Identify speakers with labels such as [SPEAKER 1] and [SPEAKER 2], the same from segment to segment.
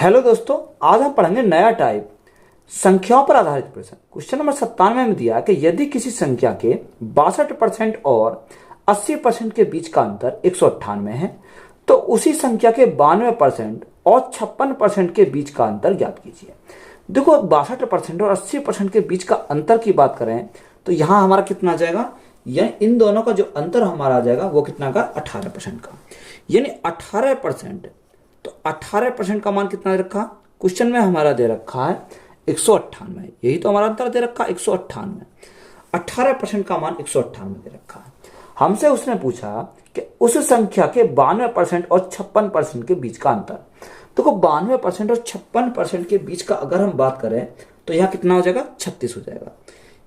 [SPEAKER 1] Hello दोस्तों, आज हम पढ़ेंगे नया टाइप संख्याओं पर आधारित प्रश्न। क्वेश्चन नंबर 97 में दिया कि यदि किसी संख्या के 62% और 80% के बीच का अंतर 198 है तो उसी संख्या के 92% और 56% के बीच का अंतर ज्ञात कीजिए। देखो, 62% और 80% के बीच का अंतर की बात करें तो यहाँ हमारा कितना आ जाएगा, यानी इन दोनों का जो अंतर हमारा आ जाएगा वो कितना का 18% का, यानी 18%। तो 18% का मान कितना दे रखा, क्वेश्चन में हमारा दे रखा है 198। यही तो हमारा अंतर दे रखा है 198। 18% का मान 198 दे रखा है। हमसे उसने पूछा कि उस संख्या के 92% और 56% के बीच का अंतर। देखो, 92% और 56% के बीच का अगर हम बात करें तो यहाँ कितना हो जाएगा, 36 हो जाएगा,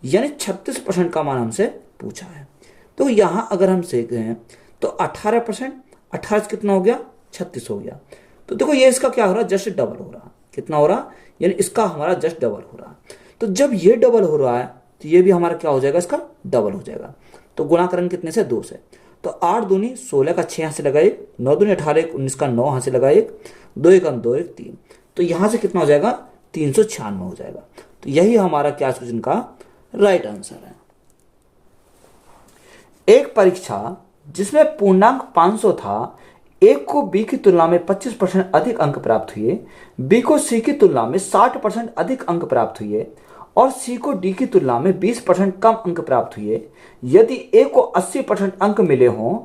[SPEAKER 1] यानी 36% का मान हमसे पूछा है। तो यहाँ अगर हम देखें तो 18%, 18 कितना हो गया, 36 हो गया। तो देखो, ये इसका क्या हो रहा है, जस्ट डबल हो रहा है। कितना हो रहा, यानी इसका हमारा जस्ट डबल हो रहा है। तो जब ये डबल हो रहा है तो ये भी हमारा क्या हो जाएगा, इसका डबल हो जाएगा। तो गुणा करेंगे कितने से, 2 से। तो 8 दूनी 16 का 6 यहाँ से लगा 1, 9 दूनी 18, 19 का 9 यहाँ से लगा 1, 2 1 2 1 3। तो यहाँ से कितना हो जाएगा, 396 हो जाएगा। तो यही हमारा क्या क्वेश्चन का राइट आंसर है। एक परीक्षा जिसमें पूर्णांक 500 था, ए को बी की तुलना में 25% अधिक अंक प्राप्त हुए, बी को सी की तुलना में 60% अधिक अंक प्राप्त हुए और सी को डी की तुलना में 20% कम अंक प्राप्त हुए। यदि ए को 80% अंक मिले हों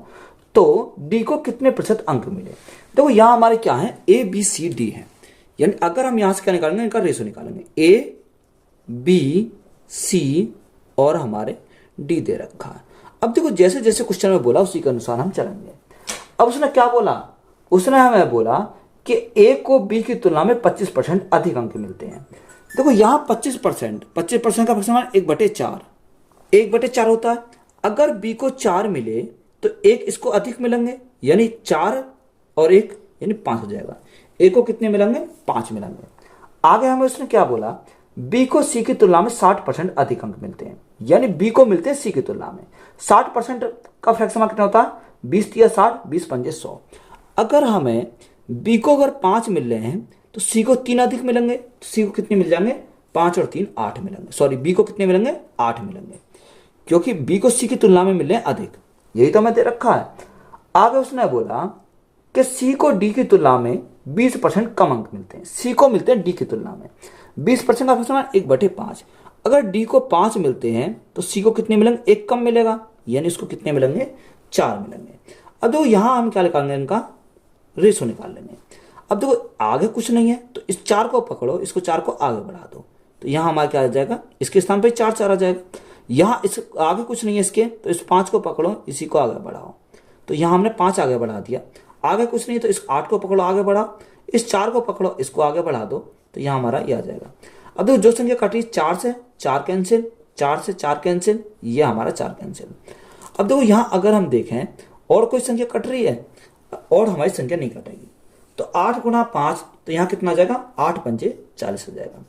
[SPEAKER 1] तो डी को कितने प्रतिशत अंक मिले। देखो, यहां हमारे क्या है, ए बी सी डी है, यानी अगर हम यहां से क्या निकालेंगे, इनका रेशो निकालेंगे। ए बी सी और हमारे डी दे रखा है। अब देखो, जैसे जैसे क्वेश्चन में बोला उसी के अनुसार हम चलेंगे। अब उसने क्या बोला, उसने हमें बोला कि ए को बी की तुलना में 25% अधिक अंक मिलते हैं। देखो, यहां 25% का फंक्शन 1/4, 1/4 होता है। अगर बी को 4 मिले तो 1 इसको अधिक मिलेंगे, यानी 4 और 1 यानी 5 हो जाएगा। ए को कितने मिलेंगे, 5 मिलेंगे। आगे हमें उसने क्या बोला, बी को सी की तुलना में 60% अधिक अंक मिलते हैं, यानी बी को मिलते हैं सी की तुलना में। 60% का फ्रैक्शन कितना होता है, 20 तिया 60, 20 पंजे 100। अगर हमें बी को अगर 5 मिल रहे हैं तो सी को 3 अधिक मिलेंगे। तो सी को कितने मिल जाएंगे, 5 और 3 8 मिलेंगे। सॉरी, बी को कितने मिलेंगे, 8 मिलेंगे, क्योंकि बी को सी की तुलना में मिल रहे हैं अधिक। यही तो हमें दे रखा है। आगे उसने बोला कि सी को डी की तुलना में 20% कम अंक मिलते हैं। सी को मिलते हैं डी की तुलना में 20% का फंक्शन 1/5। अगर डी को 5 मिलते हैं तो सी को कितने मिलेंगे, 1 कम मिलेगा, यानी इसको कितने मिलेंगे, 4 मिलेंगे। अब देखो, यहां हम क्या निकालेंगे, इनका रेशो निकाल लेंगे। अब देखो, आगे कुछ नहीं है तो इस 4 को पकड़ो, इसको 4 को आगे बढ़ा दो, तो यहां हमारा क्या आ जाएगा, इसके स्थान पे 4 4 आ जाएगा। यहां इस आगे कुछ नहीं है इसके, तो इस 5 को पकड़ो, इसी को आगे बढ़ाओ, तो यहां हमने 5 आगे बढ़ा दिया। आगे कुछ नहीं तो इस 8 को पकड़ो, आगे बढ़ाओ, इस 4 को पकड़ो, इसको आगे बढ़ा दो, तो यहां हमारा ये आ जाएगा। अब देखो, जो संख्या कटी 4 से 4 कैंसिल, 4 से 4 कैंसिल, ये हमारा 4 कैंसिल। अब देखो, यहां अगर हम देखें और कोई संख्या कट रही है और हमारी संख्या नहीं कटेगी, तो 8 गुणा 5, तो यहां कितना आ जाएगा, 8 पंजे 40 हो जाएगा।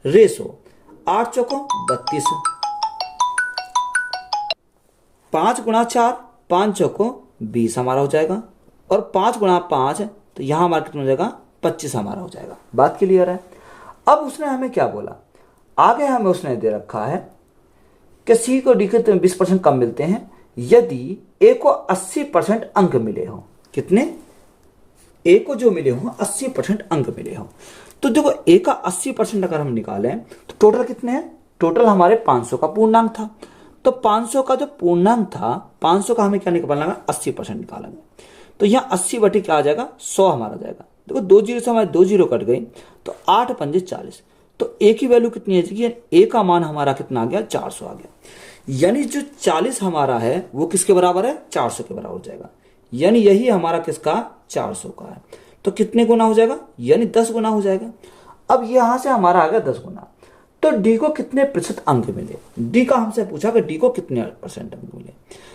[SPEAKER 1] रेशो 8 चौको 32, 5 गुणा 4, 5 चौको 20 हमारा हो जाएगा, और 5 गुणा 5 तो यहां हमारा कितना हो जाएगा, 25 हमारा हो जाएगा। बात क्लियर है। अब उसने हमें क्या बोला, आगे हमें उसने दे रखा है कि सी को डी के 20% कम मिलते हैं यदि ए को 80% अंक मिले हो। कितने, ए को जो मिले हो 80% अंक मिले हो। तो देखो, ए का 80% अगर हम निकालें तो टोटल कितने हैं, टोटल हमारे 500 का पूर्णांक था। तो 500 का जो पूर्णांक था, 500 का हमें क्या निकालना है, 80% निकालेंगे। तो यहाँ 80 बटे क्या आ जाएगा, 100 हमारा जाएगा। देखो, 2 जीरो से हमारे 2 जीरो कट गई, तो 8 पंजे 40। तो ए की वैल्यू कितनी है, ए का मान हमारा कितना आ गया, 400 आ गया। यानी जो 40 हमारा है वो किसके बराबर है, 400 के बराबर हो जाएगा। यानी यही हमारा किसका, 400 का है। तो कितने गुना हो जाएगा, यानी 10 गुना हो जाएगा। अब यहां से हमारा आ गया 10 गुना। तो डी को कितने प्रतिशत अंक मिले, डी का हमसे पूछा कि डी को कितने % अंक मिले।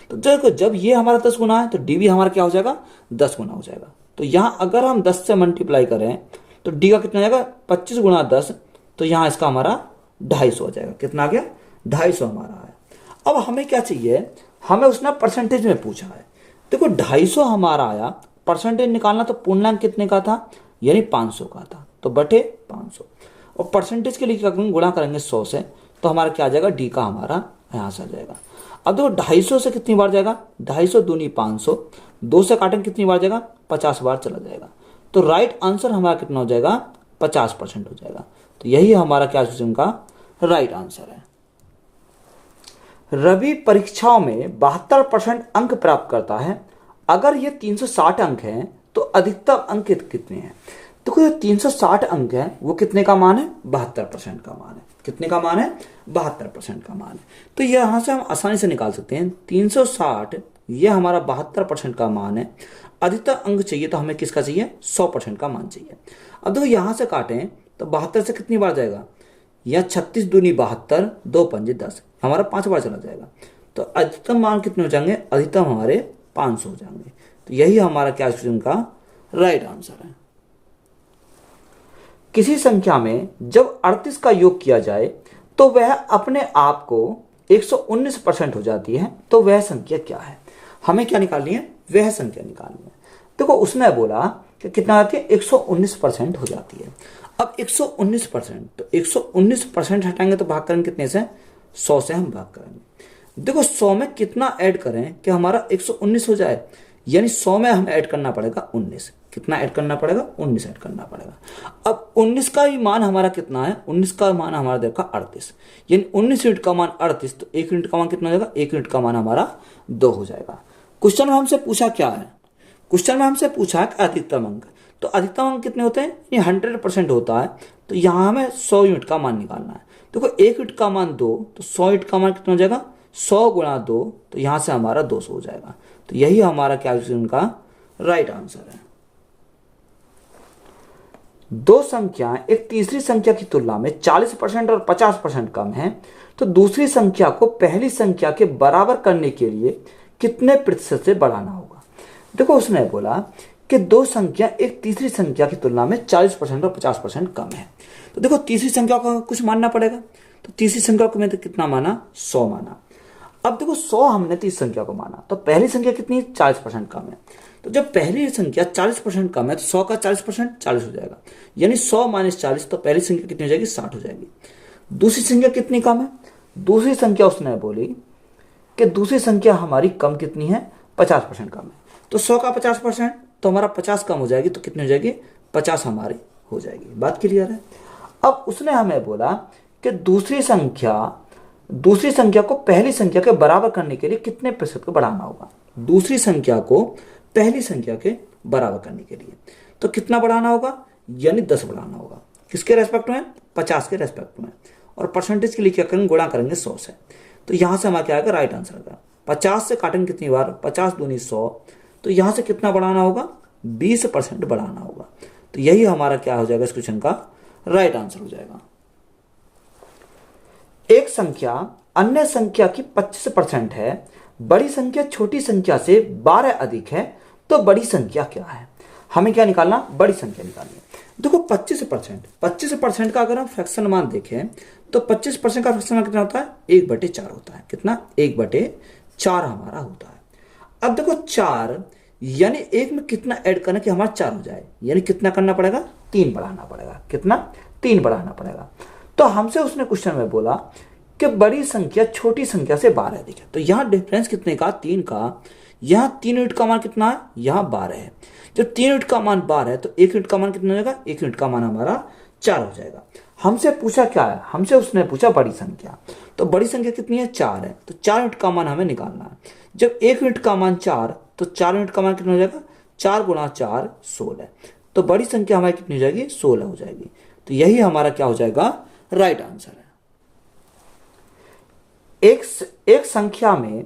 [SPEAKER 1] तो देखो, जब ये हमारा 10 गुना है तो डी भी हमारा क्या हो जाएगा, 10 गुना हो जाएगा। तो यहां अगर हम 10 से मल्टीप्लाई करें तो डी का कितना जाएगा, 25 गुणा 10, तो यहां इसका हमारा 250 हो जाएगा। कितना आ गया, 250 हमारा है। अब हमें क्या चाहिए, हमें उसने परसेंटेज में पूछा है। देखो, 250 हमारा आया, परसेंटेज निकालना तो पूर्णांक कितने का था, यानी 500 का था। तो बटे 500, और परसेंटेज के लिए क्या करेंगे, गुणा करेंगे 100 से, तो हमारा क्या आ जाएगा, डी का हमारा यहाँ से आ जाएगा। अब देखो 250 से कितनी बार जाएगा, 250 दूनी 500, 2 से काटेंगे कितनी बार जाएगा, 50 बार चला जाएगा। तो राइट आंसर हमारा कितना हो जाएगा, 50% हो जाएगा। तो यही हमारा क्या क्वेश्चन का राइट आंसर है। रवि परीक्षाओं में 72% अंक प्राप्त करता है। अगर ये 360 अंक हैं तो अधिकतम अंक कितने हैं। देखो ये 360 अंक है, वो कितने का मान है, 72% का मान है। कितने का मान है, 72% का मान है। तो ये यहां से हम आसानी से निकाल सकते हैं 360, ये हमारा 72% का मान है। अधिकतम अंक चाहिए तो हमें किसका चाहिए, 100% का मान चाहिए। अब देखो यहां से काटें तो 72 से कितनी बार जाएगा, यह 36 दूनी 72, 2 पंजे 10, हमारा 5 बार चला जाएगा। तो अधिकतम मान कितने हो जाएंगे, अधिकतम हमारे 500 हो जाएंगे। तो यही हमारा क्या क्वेश्चन का राइट आंसर है। किसी संख्या में जब 38 का योग किया जाए तो वह अपने आप को 119% हो जाती है, तो वह संख्या क्या है। हमें क्या निकालनी है, वह संख्या निकालनी है। देखो उसने बोला कि कितना आती है, 119% हो जाती है। अब 119%, तो 119% हटाएंगे तो भाग करेंगे कितने से, 100 से हम भाग करेंगे। देखो 100 में कितना ऐड करें कि हमारा 119 हो जाए, यानी 100 में हमें ऐड करना पड़ेगा 19। कितना ऐड करना पड़ेगा, 19 ऐड करना पड़ेगा। अब 19 का ही मान हमारा कितना है, 19 का मान हमारा देखा 38, यानी 19 यूनिट का मान 38, तो 1 यूनिट का मान कितना हो जाएगा, 1 यूनिट का मान हमारा 2 हो जाएगा। क्वेश्चन में हमसे पूछा क्या है, क्वेश्चन में हमसे पूछा कि अधिकतम अंक, तो अधिकतम अंक कितने होते हैं, ये 100% होता है। तो यहाँ हमें 100 यूनिट का मान निकालना है। देखो 1 यूनिट का मान 2, तो 100 यूनिट का मान कितना हो जाएगा, 100 गुणा 2, तो यहाँ से हमारा 200 हो जाएगा। तो यही हमारा क्या उनका राइट आंसर है। दो संख्याएं एक तीसरी संख्या की तुलना में 40% और 50% कम है, तो दूसरी संख्या को पहली संख्या के बराबर करने के लिए कितने प्रतिशत से बढ़ाना होगा। देखो उसने बोला कि दो संख्या एक तीसरी संख्या की तुलना में 40% और 50% कम है। तो देखो तीसरी संख्या को कुछ मानना पड़ेगा, तो तीसरी संख्या को मैंने कितना माना, 100 माना। अब देखो 100 हमने तीसरी संख्या को माना, तो पहली संख्या कितनी, 40% कम है। तो जब पहली संख्या 40% कम है तो 100 का 40% 40 हो जाएगा, यानी 100 माइनस 40, तो पहली संख्या कितनी हो जाएगी, 60 हो जाएगी। दूसरी संख्या कितनी कम है, दूसरी संख्या उसने बोली कि दूसरी संख्या हमारी कम कितनी है, 50% कम है। तो 100 का 50%, तो हमारा 50 कम हो जाएगी, तो कितनी हो जाएगी, 50 हमारी हो जाएगी। बात क्लियर है। अब उसने हमें बोला कि दूसरी संख्या को पहली संख्या के बराबर करने के लिए कितने प्रतिशत को बढ़ाना होगा। दूसरी संख्या को पहली संख्या के बराबर करने के लिए तो कितना बढ़ाना होगा, यानी 10 बढ़ाना होगा। किसके रेस्पेक्ट में, 50 के रेस्पेक्ट में। और परसेंटेज के लिए क्या करेंगे, गुणा करेंगे 100 से। तो यहां से हमारा क्या आएगा, राइट आंसर आएगा। 50 से काटेंगे कितनी बार, 50 दूनी 100, तो यहां से कितना बढ़ाना होगा, 20% बढ़ाना होगा। तो यही हमारा क्या हो जाएगा, इस क्वेश्चन का राइट आंसर हो जाएगा। एक संख्या अन्य संख्या की 25% है, बड़ी संख्या छोटी संख्या से 12 अधिक है, तो बड़ी संख्या क्या है। हमें क्या निकालना, बड़ी संख्या निकालनी है। देखो 25% का अगर हम फ्रैक्शन मान देखें तो 25% का फ्रैक्शन मान कितना होता है, 1/4 होता है। कितना, 1/4 हमारा होता है। अब देखो 4 यानी एक में कितना ऐड करना कि हमारा 4 हो जाए, यानी कितना करना पड़ेगा, 3 बढ़ाना पड़ेगा। कितना, 3 बढ़ाना पड़ेगा। तो हमसे उसने क्वेश्चन में बोला कि बड़ी संख्या छोटी संख्या से 12 अधिक है, तो यहां डिफरेंस कितने का, 3 का। यहां 3 यूनिट का मान कितना है, यहां 12 है। जब 3 यूनिट का मान 12 है तो 1 यूनिट का मान कितना हो जाएगा, 1 यूनिट का मान हमारा 4 हो जाएगा। हमसे पूछा क्या है, हमसे उसने पूछा बड़ी संख्या। तो बड़ी संख्या कितनी है, 4 है, तो 4 यूनिट का मान हमें निकालना है। जब 1 यूनिट का मान 4, तो 4 यूनिट का मान कितना हो जाएगा, 4 गुणा 4 16, तो बड़ी संख्या हमारी कितनी हो जाएगी, 16 हो जाएगी। तो यही हमारा क्या हो जाएगा, राइट आंसर है। एक संख्या में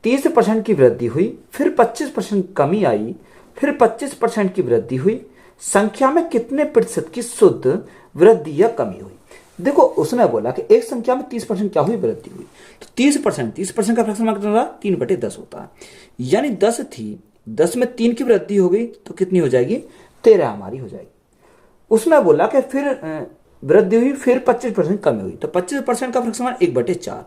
[SPEAKER 1] 30% की वृद्धि हुई, फिर 25% कमी आई, फिर 25% की वृद्धि हुई, संख्या में कितने प्रतिशत की शुद्ध वृद्धि या कमी हुई। देखो उसने बोला कि एक संख्या में 30% क्या हुई, वृद्धि हुई। तो 30% का फ्रैक्शन कितना होता है, 3/10 होता है। यानी 10 थी, 10 में 3 की वृद्धि हो गई, तो कितनी हो जाएगी, 13 हमारी हो जाएगी। उसने बोला कि फिर वृद्धि हुई, फिर 25% कमी हुई, तो 25% का फ्रैक्शन 1/4,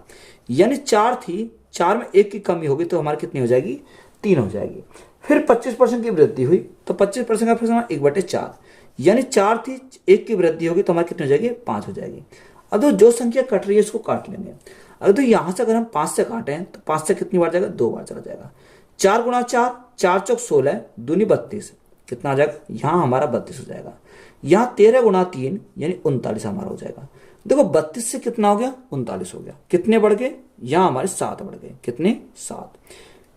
[SPEAKER 1] यानी 4 थी, 4 में 1 की कमी होगी, तो हमारी कितनी हो जाएगी, 3 हो जाएगी। फिर 25% की वृद्धि हुई, तो 25% का फ्रैक्शन 1/4, यानी 4 थी, 1 की वृद्धि होगी तो हमारी कितनी हो जाएगी, 5 हो जाएगी। अब तो जो संख्या कट रही है इसको काट लेंगे। अगर तो यहां से अगर हम 5 से काटें तो 5 से कितनी बार जाएगा, 2 बार चला जाएगा। 4 गुणा 4, 4 चौक 16, दूनी 32, कितना आ जाएगा, यहाँ हमारा 32 हो जाएगा। यहाँ 13 गुणा 3 यानी 39 हमारा हो जाएगा। देखो 32 से कितना हो गया, 39 हो गया। कितने बढ़ गए, यहाँ हमारे 7 बढ़ गए। कितने, 7।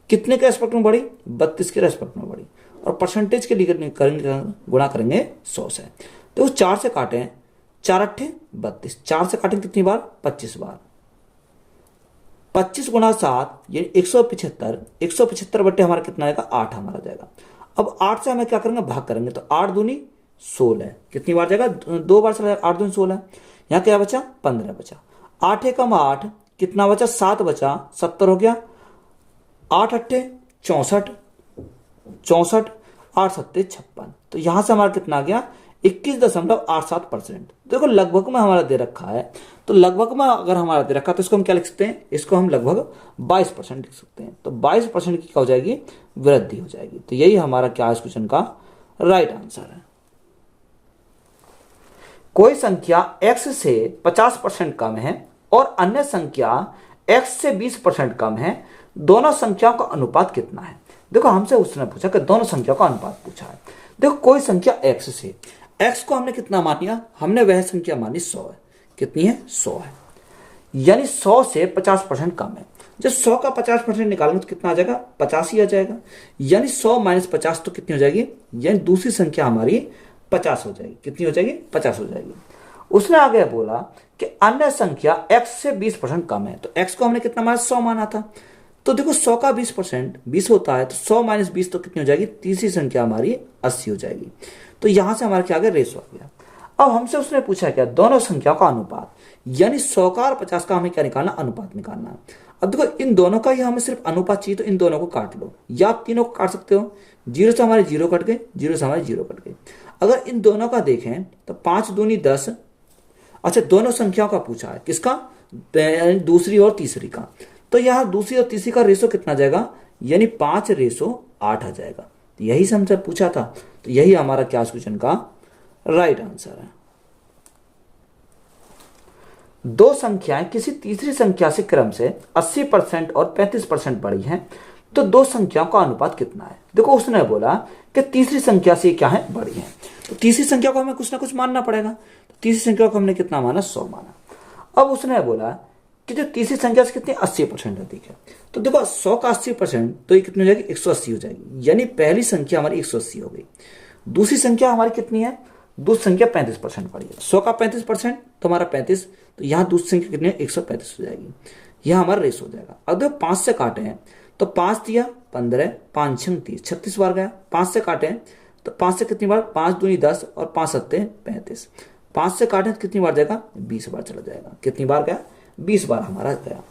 [SPEAKER 1] कितने के रेस्पेक्ट में बढ़ी, 32 के रेस्पेक्ट में बढ़ी। और परसेंटेज के लिए करेंगे, गुणा करेंगे 100 से। तो 4 से काटें, 4 अट्ठे 32, 4 से काटेंगे कितनी बार, 25 बार। 25 गुणा 7 यानी 175, 175 बट्टे हमारा कितना आएगा, 8 हमारा जाएगा। अब 8 से हमें क्या करेंगे, भाग करेंगे तो 8 दूनी 16, कितनी बार जाएगा, 2 बार चला जाएगा। 8 दूनी 16, यहाँ क्या बचा, 15 बचा। 8 एकम 8, कितना बचा, 7 बचा, 70 हो गया। 8 अट्ठे 64, 64, 8 सत्ते 56। तो यहां से हमारा कितना आ गया, 21.87%। देखो लगभग में हमारा दे रखा है, तो लगभग में अगर हमारा दे रखा है तो इसको हम क्या लिख सकते हैं, इसको हम लगभग 22% लिख सकते हैं। तो 22% की क्या हो जाएगी, वृद्धि हो जाएगी। तो यही हमारा क्या इस क्वेश्चन का राइट आंसर है। कोई संख्या x से 50% कम है और अन्य संख्या x से 20% कम है, दोनों संख्याओं का अनुपात कितना है। देखो हमसे उसने पूछा कि दोनों संख्याओं का अनुपात पूछा है। देखो कोई संख्या x से, x को हमने कितना मान लिया, हमने वह संख्या मानी 100 है। कितनी है, 100 है। यानी 100 से 50% कम है। जब 100 का 50% निकालेंगे तो कितना आ जाएगा, 50 ही आ जाएगा। यानी 100 माइनस 50 तो कितनी हो जाएगी, यानी दूसरी संख्या हमारी 50 हो जाएगी। कितनी हो जाएगी, 50 हो जाएगी। उसने आगे बोला कि अन्य संख्या x से 20% कम है। तो x को हमने कितना माना, 100 माना था। तो देखो 100 का 20% 20 होता है, तो 100 माइनस 20 तो कितनी हो जाएगी, तीसरी संख्या हमारी 80 हो जाएगी। तो यहां से हमारा क्या आ गया, रेशो आ गया। अब हमसे उसने पूछा क्या, दोनों संख्याओं का अनुपात, यानी 100 का और 50 का हमें क्या निकालना, अनुपात निकालना है। अब देखो इन दोनों का ही हमें सिर्फ अनुपात चाहिए, तो इन दोनों को काट लो, या आप तीनों को काट सकते हो। 0 से हमारे 0 कट गए, 0 से हमारे 0 कट गए। अगर इन दोनों का देखें तो 5 दूनी 10। अच्छा दोनों संख्याओं का पूछा है, किसका, दूसरी और तीसरी का। तो यहां दूसरी और तीसरी का रेशो कितना जाएगा, यानी 5:8 आ जाएगा। तो यही से हमसे पूछा था, तो यही हमारा क्या क्वेश्चन का राइट आंसर है। दो संख्याएं किसी तीसरी संख्या से क्रम से 80% और 35% बड़ी हैं, तो दो संख्याओं का अनुपात कितना है। देखो उसने बोला कि तीसरी संख्या से क्या है, बड़ी है। तो तीसरी संख्या को हमें कुछ ना कुछ मानना पड़ेगा। तो तीसरी संख्या को हमने कितना माना, 100 माना। अब उसने बोला कि जो तीसरी संख्या से कितनी 80% अधिक है। तो देखो 100 का 80%, तो ये कितनी हो जाएगी, 180 हो जाएगी। यानी पहली संख्या हमारी 180 हो गई। दूसरी संख्या हमारी कितनी है, दूसरी संख्या 35% पड़ी है। 100 का 35% तो हमारा 35, तो यहाँ दूसरी संख्या कितनी है, 135 हो जाएगी। यह हमारा रेस हो जाएगा। अगर 5 से काटे हैं तो 5 दिया 15, 5 6 30, 36 बार गया। 5 से काटे तो 5 से कितनी बार, 5 दूनी 10 और 5 सत्ते 35। 5 से काटे तो कितनी बार जाएगा, 20 बार चला जाएगा। कितनी बार गया, 20 बार हमारा गया।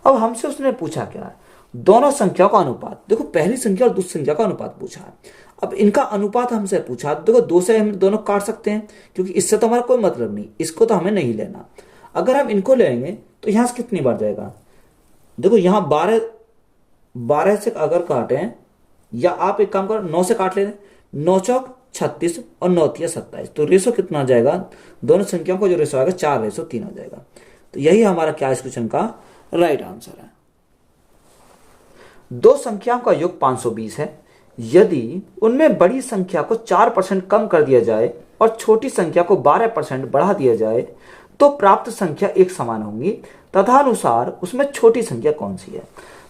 [SPEAKER 1] अब हमसे उसने पूछा क्या है, दोनों संख्याओं का अनुपात। देखो पहली संख्या और दूसरी संख्या का अनुपात पूछा है। अब इनका अनुपात हमसे पूछा, देखो 2 से हम दोनों काट सकते हैं, क्योंकि इससे तो हमारा कोई मतलब नहीं, इसको तो हमें नहीं लेना। अगर हम इनको लेंगे तो यहां से कितनी बार जाएगा, देखो यहां 12 से अगर काटें, या आप एक काम करो 9 से काट लेते, 9 चौक 36 और 9 तिया 27। तो रेशो कितना आ जाएगा, दोनों संख्याओं का जो रेशो आएगा 4:3 हो जाएगा। तो यही हमारा क्या इस क्वेश्चन का राइट आंसर है। दो संख्याओं का योग 520 है। यदि उनमें बड़ी संख्या को 4% कम कर दिया जाए और छोटी संख्या को 12% बढ़ा दिया जाए तो प्राप्त संख्या एक समान होंगी, तदनुसार उसमें छोटी संख्या कौन सी है।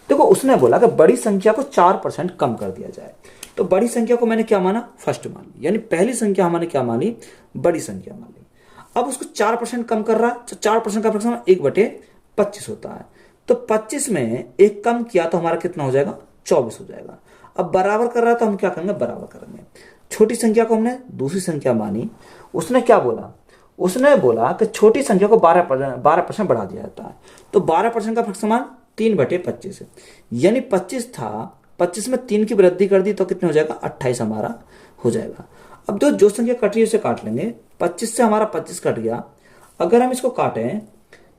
[SPEAKER 1] देखो उसने बोला कि बड़ी संख्या को 4% कम कर दिया जाए। तो बड़ी संख्या को मैंने क्या माना, फर्स्ट मान ली, यानी पहली संख्या हमने क्या मानी, बड़ी संख्या मान ली। अब उसको 4% कम कर रहा है, तो 4% का फ्रैक्शन 1/25 होता है। तो 25 में एक कम किया तो हमारा कितना हो जाएगा, 24 हो जाएगा। अब बराबर कर रहा है तो हम क्या करेंगे, बराबर करेंगे। छोटी संख्या को हमने दूसरी संख्या मानी। उसने क्या बोला, उसने बोला कि छोटी संख्या को 12% बढ़ा दिया जाता है। तो 12% का फ्रैक्शन मान 3/25, यानी 25 था, 25 में 3 की वृद्धि कर दी तो कितने हो जाएगा, 28 हमारा हो जाएगा। अब जो संख्या कट रही है उसे काट लेंगे। 25 से हमारा 25 कट गया। अगर हम इसको काटें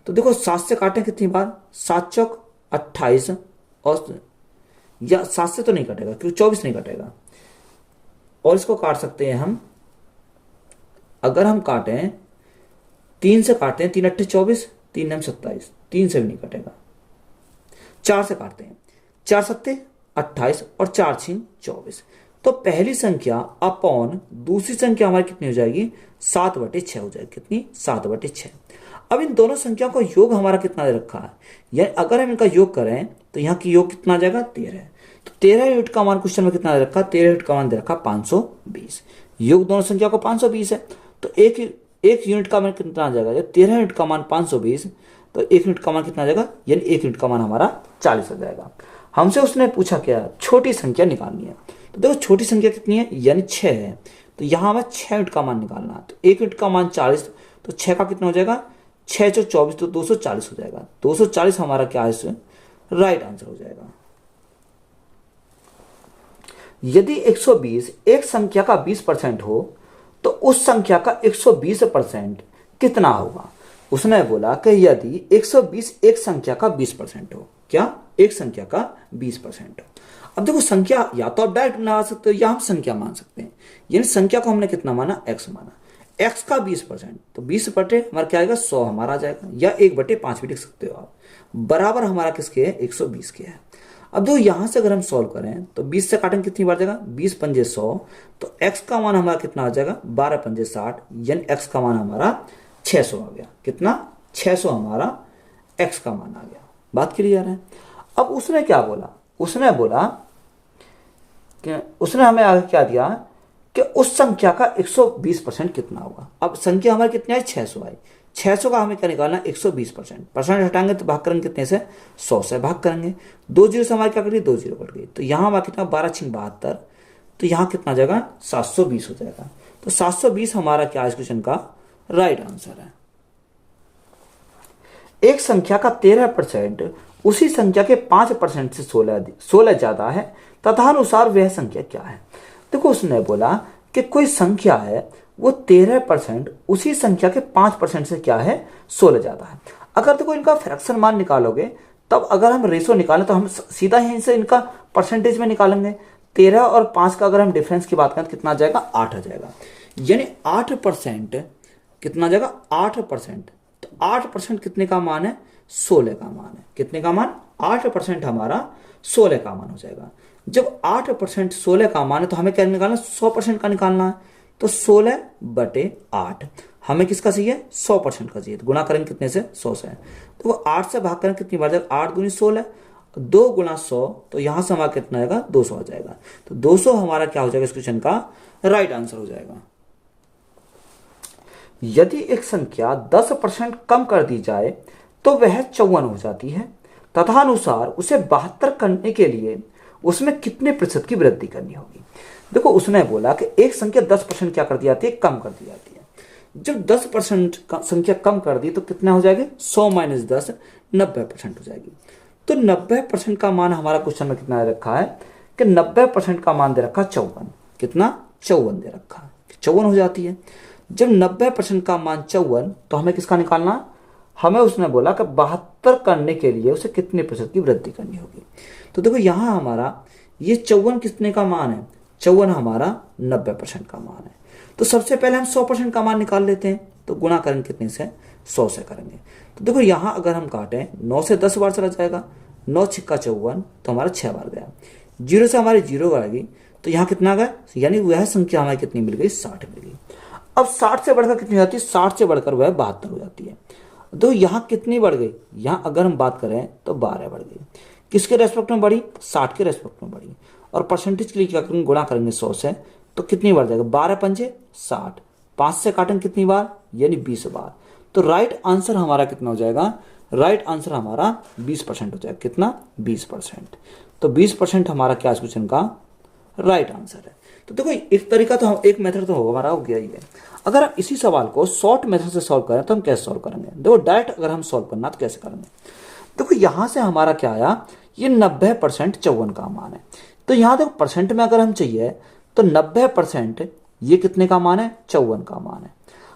[SPEAKER 1] तो देखो 7 से काटें कितनी बार, 7 चौक 28, और या 7 से तो नहीं कटेगा क्योंकि 24 नहीं कटेगा। और इसको काट सकते हैं हम अगर हम काटें, 3 से काटते हैं, 3 अट्ठे 24, 3 नम 27, 3 से भी नहीं कटेगा। 4 से काटते हैं, 4 सत्ते 28 और 4 छीन 24। तो पहली संख्या अपॉन दूसरी संख्या हमारी कितनी हो जाएगी, 7/6 हो जाएगी। कितनी, 7/6। अब इन दोनों संख्याओं का योग हमारा कितना दे रखा है, यानी अगर हम इनका योग करें तो यहाँ की योग कितना आ जाएगा, 13। तो 13 यूनिट का मान क्वेश्चन में कितना दे रखा है, 13 यूनिट का मान दे रखा 520। योग दोनों संख्या को 520 है, तो एक यूनिट का मान कितना आ जाएगा, जब 13 यूनिट का मान 520 तो 1 यूनिट का मान कितना आ जाएगा, यानी 1 यूनिट का मान हमारा 40 हो जाएगा। हमसे उसने पूछा क्या, छोटी संख्या निकालनी है। तो देखो छोटी संख्या कितनी है, यानी 6 है। तो यहाँ हमें 6 यूनिट का मान निकालना है। तो 1 यूनिट का मान 40, तो 6 का कितना हो जाएगा, 6 × 24 तो 240 हो जाएगा। 240 हमारा क्या है, राइट आंसर हो जाएगा। यदि 120 एक संख्या का 20% हो तो उस संख्या का 120% कितना होगा। उसने बोला कि यदि 120 एक संख्या का 20% हो, क्या, एक संख्या का 20% हो। अब देखो संख्या या तो आप डायरेक्ट बना सकते हो या हम संख्या मान सकते हैं। यानी संख्या को हमने कितना माना, x माना। x का 20%, तो 20 बटे हमारा क्या आएगा, 100 हमारा आ जाएगा, या 1/5 भी लिख सकते हो आप। बराबर हमारा किसके है, 120 के है। अब जो यहां से अगर हम सॉल्व करें तो 20 से काटेंगे कितनी बार जाएगा, 20 पंजे 100, तो x का मान हमारा कितना आ जाएगा, 12 पंजे 60, यानी x का मान हमारा 600 आ गया। कितना, 600 हमारा x का मान आ गया। बात क्लियर है। अब उसने क्या बोला, उसने बोला कि उसने हमें आगे क्या दिया कि उस संख्या का 120% कितना होगा। अब संख्या हमारी कितनी आई, 600 आई। 600 का हमें क्या निकालना, 120%। परसेंट हटाएंगे तो भाग करेंगे कितने से, 100 से भाग करेंगे। 2 जीरो से हमारी क्या कटी, 2 जीरो कट गई। तो यहाँ हमारा कितना, 12 × 72, तो यहाँ कितना आ जाएगा, 720 हो जाएगा। तो 720 हमारा क्या इस क्वेश्चन का राइट आंसर है। एक संख्या का 13% उसी संख्या के 5% से 16 ज्यादा है, तदनुसार वह संख्या क्या है। देखो उसने बोला कि कोई संख्या है वो 13% उसी संख्या के 5% से क्या है, 16 ज्यादा है। अगर देखो इनका फ्रैक्शन मान निकालोगे, तब अगर हम रेशो निकालें तो हम सीधा यहीं से इनका परसेंटेज में निकालेंगे। 13 और 5 का अगर हम डिफरेंस की बात करें तो कितना आ जाएगा, 8 आ जाएगा। यानी 8% कितना आ जाएगा, 8%। तो 8% कितने का मान है, 16 का मान है। कितने का मान, 8% हमारा 16 का मान हो जाएगा। जब 8% 16 का मान है तो हमें क्या निकालना, 100% का निकालना है। तो 16/8 हमें किसका चाहिए, 100% का चाहिए। तो गुणा करेंगे कितने से, 100 से। तो वो 8 से भाग करें कितनी बार जाएगा, 8 दूनी 16, 2 × 100, तो यहां से हमारा कितना आएगा, 200 आ जाएगा। तो 200 हमारा क्या हो जाएगा, इस क्वेश्चन का राइट आंसर हो जाएगा। यदि एक संख्या 10% कम कर दी जाए तो वह 54 हो जाती है, तदनुसार उसे 72 करने के लिए उसमें कितने प्रतिशत की वृद्धि करनी होगी। देखो उसने बोला कि एक संख्या 10% क्या कर दी जाती है, कम कर दी जाती है। जब 10% संख्या कम कर दी तो कितना हो जाएगा, 100 - 10 90% हो जाएगी। तो 90% का मान हमारा क्वेश्चन में कितना दे रखा है कि 90% का मान दे रखा 54। कितना, 54 दे रखा है, 54 हो जाती है। जब 90% का मान 54, तो हमें किसका निकालना, हमें उसने बोला कि 72 करने के लिए उसे कितने प्रतिशत की वृद्धि करनी होगी। तो देखो यहां हमारा ये 54 कितने का मान है, 54 हमारा 90% का मान है। तो सबसे पहले हम 100% का मान निकाल लेते हैं। तो गुणा करेंगे कितने से, 100 से करेंगे। तो देखो यहां अगर हम काटें, 9 से 10 बार चला जाएगा, 9 × 6 = 54, तो हमारा 6 बार गया। 0 से हमारी 0 आएगी, तो यहाँ कितना गया, यानी वह संख्या हमें कितनी मिल गई, 60 मिल गई। अब 60 से बढ़कर कितनी हो जाती है, 60 से बढ़कर वह 72 हो जाती है। तो यहाँ कितनी बढ़ गई, यहाँ अगर हम बात करें तो 12 बढ़ गई। किसके रेस्पेक्ट में बढ़ी, 60 के रेस्पेक्ट में बढ़ी। और परसेंटेज के लिए क्या करेंगे, गुणा करेंगे 100 से, तो कितनी बढ़ जाएगा, 12 पंजे 60, 5 से काटेंगे कितनी बार, यानी 20 बार। तो राइट आंसर हमारा कितना हो जाएगा, राइट आंसर हमारा 20% हो जाएगा। कितना, 20%। तो 20% हमारा क्या क्वेश्चन का राइट आंसर है। तो देखो एक तरीका तो एक मेथड तो हमारा हो गया ही है। अगर हम इसी सवाल को शॉर्ट मेथड से सॉल्व करें तो हम कैसे सॉल्व करेंगे, देखो डायरेक्ट अगर हम सॉल्व करना तो कैसे करेंगे। देखो यहां से हमारा क्या आया, ये 90% 54 का मान है। तो यहां देखो परसेंट में अगर हम चाहिए तो 90% ये कितने का मान है, 54 का मान है।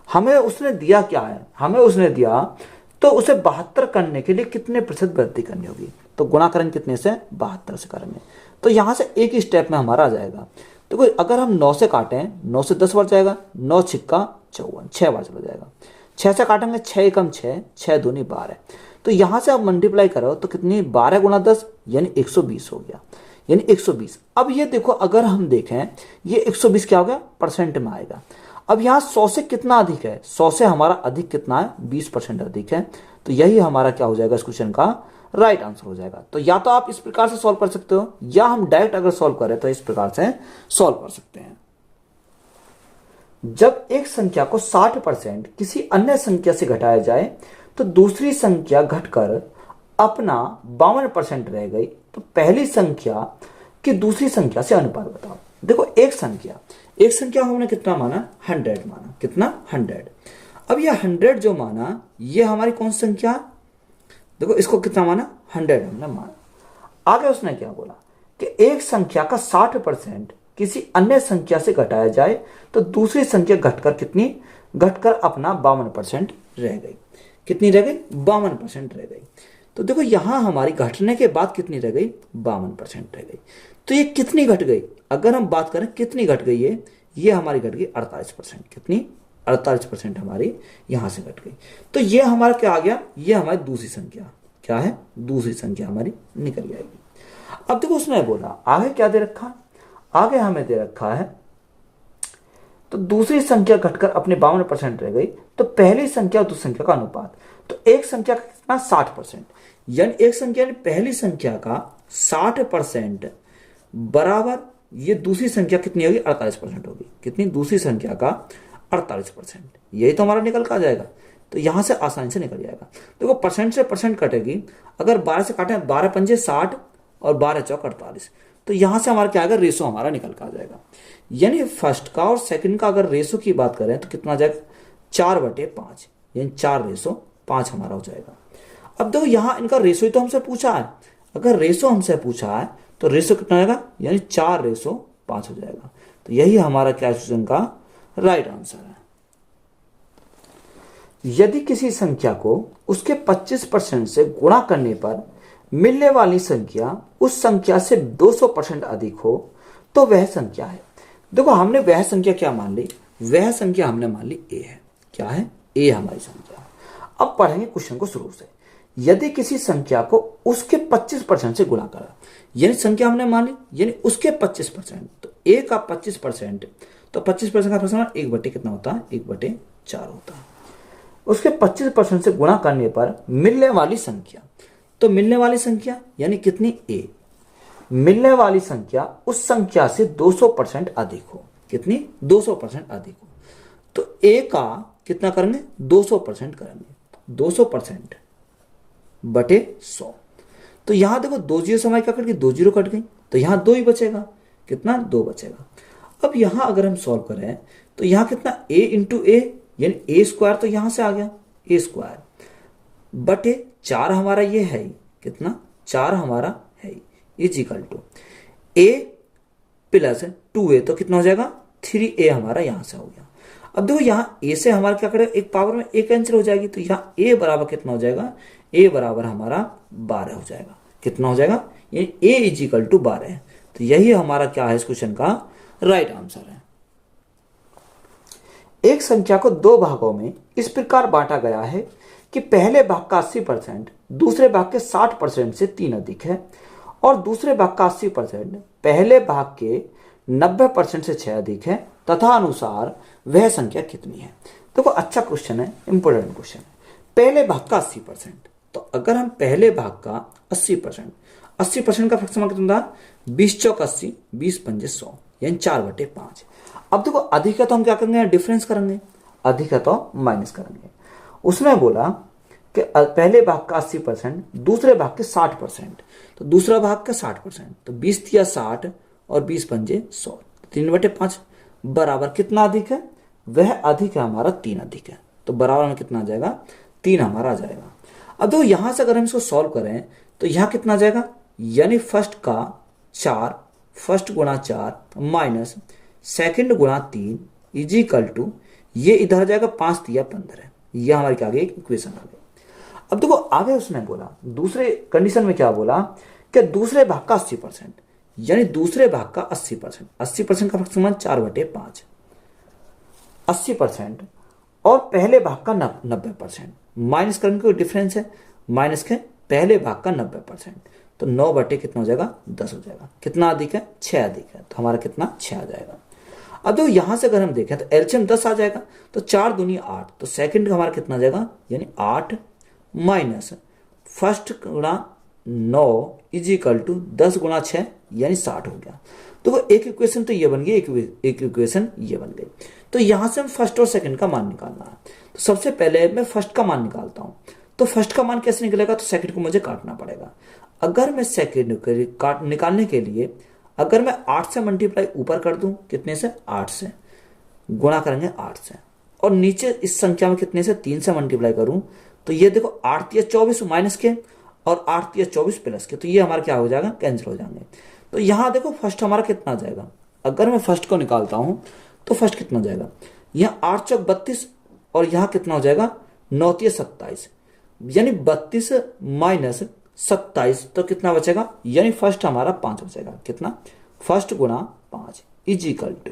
[SPEAKER 1] हमें उसने दिया क्या है, हमें उसने दिया तो उसे 72 करने के लिए कितने प्रतिशत वृद्धि करनी होगी। तो गुणा करेंगे कितने से, 72 से करेंगे। तो यहां से एक ही स्टेप में हमारा आ जाएगा। देखो अगर हम 9 से काटें, 9 से 10 बार जाएगा, 9 छिक्का 54, 6 बार चला जाएगा। 6 से काटेंगे, 6 एकम 6, 6 दूनी 12। तो यहाँ से आप मल्टीप्लाई करो तो कितनी, 12 गुणा 10 यानी 120 हो गया, यानी 120। अब ये देखो अगर हम देखें ये 120 क्या हो गया, परसेंट में आएगा। अब यहाँ 100 से कितना अधिक है, 100 से हमारा अधिक कितना है, 20% अधिक है। तो यही हमारा क्या हो जाएगा इस क्वेश्चन का राइट आंसर हो जाएगा। तो या तो आप इस प्रकार से सॉल्व कर सकते हो, या हम डायरेक्ट अगर सॉल्व करें तो इस प्रकार से सॉल्व कर सकते हैं। जब एक संख्या को 60% किसी अन्य संख्या से घटाया जाए तो दूसरी संख्या घटकर अपना 52% रह गई, तो पहली संख्या की दूसरी संख्या से अनुपात बताओ। देखो एक संख्या हमने कितना माना, 100 माना, कितना 100। अब यह 100 जो माना ये हमारी कौन सी संख्या, देखो इसको कितना माना, 100 हमने माना। आगे उसने क्या बोला कि एक संख्या का 60% किसी अन्य संख्या से घटाया जाए तो दूसरी संख्या घटकर कितनी, घटकर अपना 52% रह गई। कितनी रह गई, 52% रह गई। तो देखो यहां हमारी घटने के बाद कितनी रह गई, 52% रह गई। तो ये कितनी घट गई, अगर हम बात करें कितनी घट गई है, ये हमारी घट गई 48%। कितनी, 48% हमारी यहां से घट गई। तो ये हमारा क्या आ गया, ये हमारी दूसरी संख्या, क्या है, दूसरी संख्या हमारी निकल जाएगी। अब देखो उसने बोला आगे क्या दे रखा, आगे हमें दे रखा है तो दूसरी संख्या घटकर अपने 52% रह गई, तो पहली संख्या और दूसरी संख्या का अनुपात। तो एक संख्या का कितना, 60%, यानी एक संख्या ने पहली संख्या का 60% बराबर ये दूसरी संख्या कितनी होगी, 48% होगी। कितनी, दूसरी संख्या का 48%, यही तो हमारा निकल कर आ जाएगा। तो यहां से आसानी से निकल जाएगा। देखो परसेंट से परसेंट कटेगी, अगर 12 से काटे, 12 पंजे 60 और 12 चौक 48, तो यहां से हमारा क्या आएगा, रेशो हमारा निकल कर आ जाएगा। यानी फर्स्ट का और सेकंड का अगर रेशो की बात करें तो कितना आ जाएगा, 4/5, यानी 4:5 हमारा हो जाएगा। अब देखो यहां इनका रेशो ही तो हमसे पूछा है, अगर रेशो हमसे पूछा है तो रेशो कितना आएगा, यानी 4:5 हो जाएगा। तो यही हमारा क्या क्वेश्चन का राइट आंसर है। यदि किसी संख्या को उसके 25% से गुणा करने पर मिलने वाली संख्या उस संख्या से 200% अधिक हो तो वह संख्या है। देखो हमने वह संख्या क्या मान ली, वह संख्या हमने मान ली ए है। क्या है, ए हमारी संख्या। अब पढ़ेंगे क्वेश्चन को शुरू से। यदि किसी संख्या को उसके 25% से गुणा करा, यानी संख्या हमने मान ली, यानी उसके 25%, तो ए का 25%, तो 25% का प्रश्न 1/, कितना होता है, 1/4 होता है। उसके 25% से गुणा करने पर मिलने वाली संख्या, तो मिलने वाली संख्या यानी कितनी, ए। मिलने वाली संख्या उस संख्या से 200% अधिक हो। कितनी, 200% अधिक हो। तो ए का कितना करेंगे, 200% करेंगे, 200% बटे 100। तो यहां देखो 2 जीरो समय क्या कट गई, 2 जीरो कट गई, तो यहां 2 ही बचेगा। कितना, 2 बचेगा। अब यहां अगर हम सॉल्व करें तो यहां कितना, a इंटू ए, यानी ए स्क्वायर तो यहां से आ गया, ए स्क्वायर बटे 4 हमारा ये है ही, कितना, 4 हमारा है ही, is equal to a plus 2a, तो कितना हो जाएगा, 3a हमारा यहां से हो गया। अब देखो यहां a से हमारा क्या करेगा, एक पावर में a कैंसिल हो जाएगी, तो यहां a बराबर कितना हो जाएगा, a बराबर हमारा 12 हो जाएगा। कितना हो जाएगा, ये a इज इक्वल टू 12 है। तो यही हमारा क्या है इस क्वेश्चन का राइट आंसर है। एक संख्या को 2 भागों में इस प्रकार बांटा गया है कि पहले भाग का 80% दूसरे भाग के 60% से 3 अधिक है, और दूसरे भाग का 80% पहले भाग के 90% से 6 अधिक है, तथा अनुसार वह संख्या कितनी है। देखो अच्छा क्वेश्चन है, इंपोर्टेंट क्वेश्चन है। पहले भाग का 80%, तो अगर हम पहले भाग का 80% का फ्रैक्शन कितना था, 20 चौक 80, 20 पंजे 100, यानी 4/5। अब देखो अधिक है तो हम क्या करेंगे, डिफरेंस करेंगे, अधिक है तो माइनस करेंगे। उसने बोला कि पहले भाग का 80% दूसरे भाग के 60%, तो दूसरा भाग का 60%, तो 20 तिया 60 और 20 पंजे 100, 3/5 बराबर कितना अधिक है, वह अधिक है हमारा 3 अधिक है। तो बराबर में कितना आ जाएगा, 3 हमारा आ जाएगा। अब देखो यहां से अगर हम इसको सॉल्व करें तो यहां कितना आ जाएगा, यानी फर्स्ट का 4, फर्स्ट गुणा 4 माइनस सेकंड गुणा 3 इज इक्वल टू, ये इधर आ जाएगा 5 तिया 15 है। यह हमारी क्या गई, इक्वेशन आ गई। अब देखो आगे उसने बोला दूसरे कंडीशन में क्या बोला कि दूसरे भाग का 80%, यानी दूसरे भाग का 80%। 80% का फ्रैक्शन मान 4/5, 80%, और पहले भाग का 90%। माइनस करने का डिफरेंस है, माइनस के पहले भाग का 90%, तो 9 कितना हो जाएगा, 10 हो जाएगा। कितना अधिक है, 6 अधिक है, तो हमारा कितना 6 आ जाएगा। अब तो यहां से अगर हम देखें तो एलसीएम 10 आ जाएगा, तो 4 दूनी 8, तो सेकंड का हमारा कितना आ जाएगा, यानी 8 माइनस फर्स्ट गुणा 9 इज इक्वल टू 10 गुणा 6 यानी 60 हो गया। तो वो एक इक्वेशन तो ये बन गई, एक इक्वेशन ये बन गई। तो यहां से हम फर्स्ट और सेकंड का मान निकालना है। तो सबसे पहले मैं फर्स्ट का मान निकालता हूं। तो फर्स्ट का मान कैसे निकलेगा, तो सेकंड को मुझे काटना पड़ेगा। अगर मैं सेकंड निकालने के लिए अगर मैं 8 से मल्टीप्लाई ऊपर कर दूं, कितने से, 8 से, गुणा करेंगे 8 से, और नीचे इस संख्या में कितने से, 3 से मल्टीप्लाई करूं, तो ये देखो 8 या 24 माइनस के और 8 या 24 प्लस के, तो ये हमारा क्या हो जाएगा, कैंसिल हो जाएंगे। तो यहां देखो फर्स्ट हमारा कितना आ जाएगा, अगर मैं फर्स्ट को निकालता हूं तो फर्स्ट कितना हो जाएगा, यहाँ 8 चौक 32, और यहाँ कितना हो जाएगा, 9 तिया 27, यानी 32 माइनस 27, तो कितना बचेगा, यानी फर्स्ट हमारा 5 बचेगा। कितना, फर्स्ट गुणा 5 इज इक्वल टू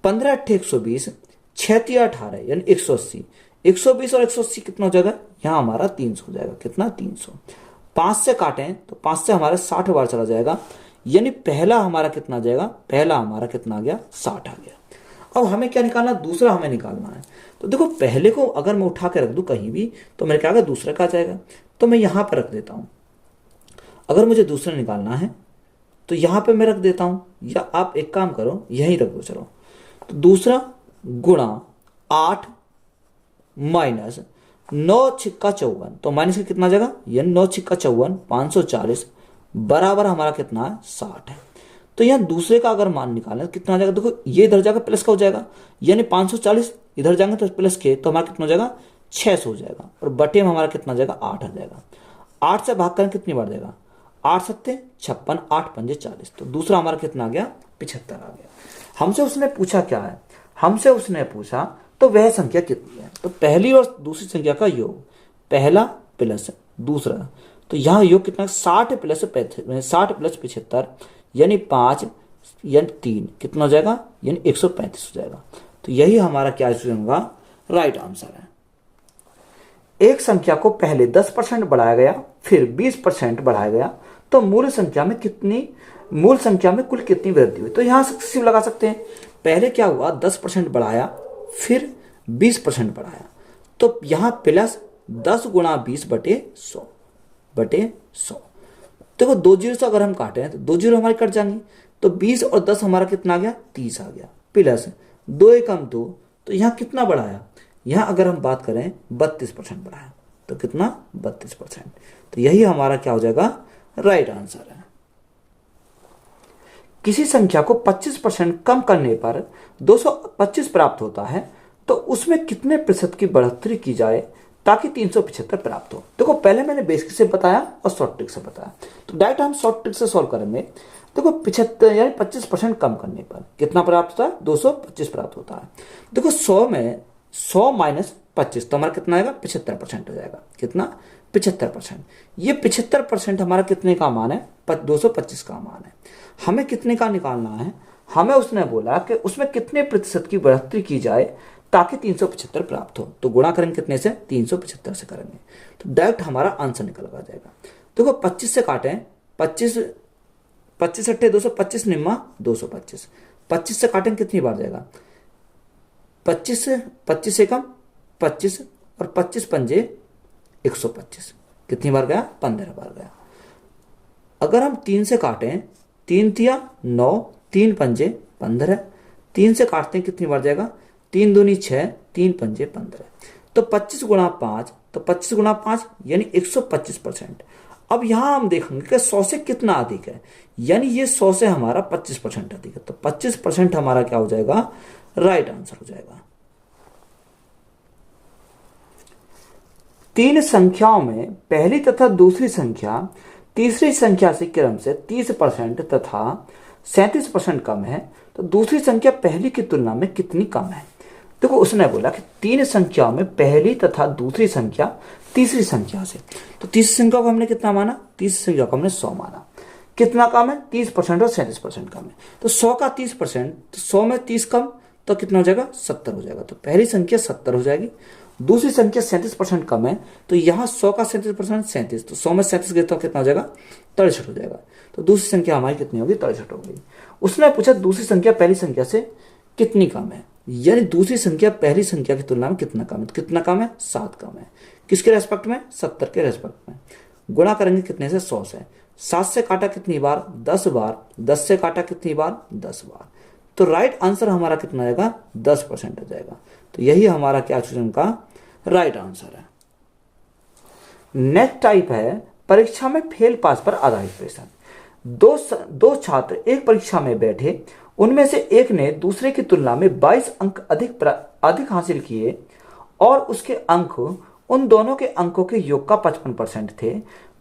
[SPEAKER 1] 15 8 120, 6 तिया 18 यानी 180, 120 और 180 कितना हो जाएगा, यहाँ हमारा 300 हो जाएगा। कितना, 300। 5 से काटें तो 5 से हमारा 60 बार चला जाएगा, यानी पहला हमारा कितना आ जाएगा, पहला हमारा कितना आ गया, 60 आ गया। अब हमें क्या निकालना, दूसरा हमें निकालना है। तो देखो पहले को अगर मैं उठा के रख दूं कहीं भी, तो मेरे क्या आएगा, दूसरा का आ जाएगा। तो मैं यहां पर रख देता हूं। अगर मुझे दूसरा निकालना है तो यहां पे मैं रख देता हूं, या आप एक काम करो, यहीं रख दो चलो। तो दूसरा गुणा 8 माइनस 9 छिक्का 54, तो माइनस का कितना आ जाएगा, यानी 9 छिक्का 54 540 बराबर हमारा कितना है, 60 है। तो यहाँ दूसरे का अगर मान निकालें तो कितना आ जाएगा, देखो ये इधर जाकर प्लस का हो जाएगा, यानी 540 इधर जाएंगे तो प्लस के, तो हमारा कितना हो जाएगा, 600 हो जाएगा, और बटे में हमारा कितना आ जाएगा, 8 आ जाएगा। 8 से भाग करें कितनी बार जाएगा, 8 सत्ते 56, 8 पंजे 40, तो दूसरा हमारा कितना आ गया, 75 आ गया। हमसे उसने पूछा क्या है, हमसे उसने पूछा तो वह संख्या कितनी है। तो पहली और दूसरी संख्या का योग, पहला प्लस दूसरा, तो यहाँ योग कितना, 60 प्लस 75 यानी 5 यानी 3 कितना हो जाएगा, यानी 135 हो जाएगा। तो यही हमारा क्या होगा, राइट आंसर है। एक संख्या को पहले 10% बढ़ाया गया, फिर 20% बढ़ाया गया, तो मूल संख्या में कुल कितनी वृद्धि हुई। तो यहां से लगा सकते हैं, पहले क्या हुआ, 10% बढ़ाया, फिर 20% बढ़ाया, तो यहां प्लस 10 गुणा 20 बटे 100। देखो 2 जीरो से अगर हम काटें तो 2 जीरो हमारे कट जाएंगे, तो 20 और 10 हमारा कितना आ गया, 30 आ गया, प्लस 2 एकम 2, तो यहाँ कितना बढ़ाया, यहाँ अगर हम बात करें 32% बढ़ाया, तो कितना, 32%। तो यही हमारा क्या हो जाएगा, राइट आंसर है। किसी संख्या को 25% कम करने पर 225 प्राप्त होता है, तो उसमें कितने प्रतिशत की बढ़ोतरी की जाए ताकि 375 प्राप्त हो। देखो पहले मैंने बेसिक से बताया और शॉर्ट ट्रिक से बताया, तो डायरेक्ट हम शॉर्ट ट्रिक से सॉल्व करेंगे। देखो 75 यानी 25% कम करने पर कितना प्राप्त होता है, 225 प्राप्त होता है। देखो 100 में 100 माइनस 25, तो हमारा कितना आएगा, 75% हो जाएगा। कितना, 75%। ये 75% हमारा कितने का मान है, 225 का मान है। हमें कितने का निकालना है, हमें उसने बोला कि उसमें कितने प्रतिशत की बढ़ोतरी की जाए ताकि 375 प्राप्त हो। तो गुणा करेंगे कितने से, 375 से करेंगे, तो डायरेक्ट हमारा आंसर निकल आ जाएगा। देखो 25 से काटें, 25 अट्ठे 225 निम्मा 225, 25 से काटें कितनी बार जाएगा, 25 एकम 25 और 25 पंजे 125, कितनी बार गया, 15 बार गया। अगर हम 3 से काटें, 3 तिया 9, 3 पंजे 15, 3 से काटते हैं कितनी बार जाएगा, 3 दूनी 6, 3 पंजे 15, तो 25 गुणा 5, तो 25 गुणा 5 यानी 125%। अब यहां हम देखेंगे कि 100 से कितना अधिक है, यानी ये 100 से हमारा 25% अधिक है, तो 25% हमारा क्या हो जाएगा, राइट आंसर हो जाएगा। 3 संख्याओं में पहली तथा दूसरी संख्या तीसरी संख्या से क्रम से 30% तथा 37% कम है, तो दूसरी संख्या पहली की तुलना में कितनी कम है। देखो उसने बोला कि 3 संख्याओं में पहली तथा दूसरी संख्या तीसरी संख्या से, तो तीसरी संख्या को हमने कितना माना, तीसरी संख्या को हमने 100 माना। कितना कम है? 30% और 37% कम है। तो 100 का 30%, तो 100 में 30 कम तो कितना हो जाएगा? 70 हो जाएगा। तो पहली संख्या 70 हो जाएगी। दूसरी संख्या 37% कम है, तो यहाँ 100 का 37% 37, तो 100 में 37 गिरता कितना हो जाएगा? 63 हो जाएगा। तो दूसरी संख्या हमारी कितनी होगी? 63 होगी। उसने पूछा दूसरी संख्या पहली संख्या से कितनी कम है, यानी दूसरी संख्या पहली संख्या की तुलना में कितना कम है। तो कितना कम है? 7 कम है। किसके रेस्पेक्ट में? 70 के रेस्पेक्ट में। गुणा करेंगे कितने से? 100 से। 7 से काटा कितनी बार? 10 बार। 10 से काटा कितनी बार? 10 बार। तो राइट आंसर हमारा कितना आएगा? 10% हो जाएगा। तो यही हमारा क्या क्वेश्चन का राइट आंसर है। नेक्स्ट टाइप है परीक्षा में फेल पास पर आधारित प्रश्न। दो छात्र एक परीक्षा में बैठे, उनमें से एक ने दूसरे की तुलना में 22 अंक अधिक हासिल किए और उसके अंक उन दोनों के अंकों के योग का 55% थे,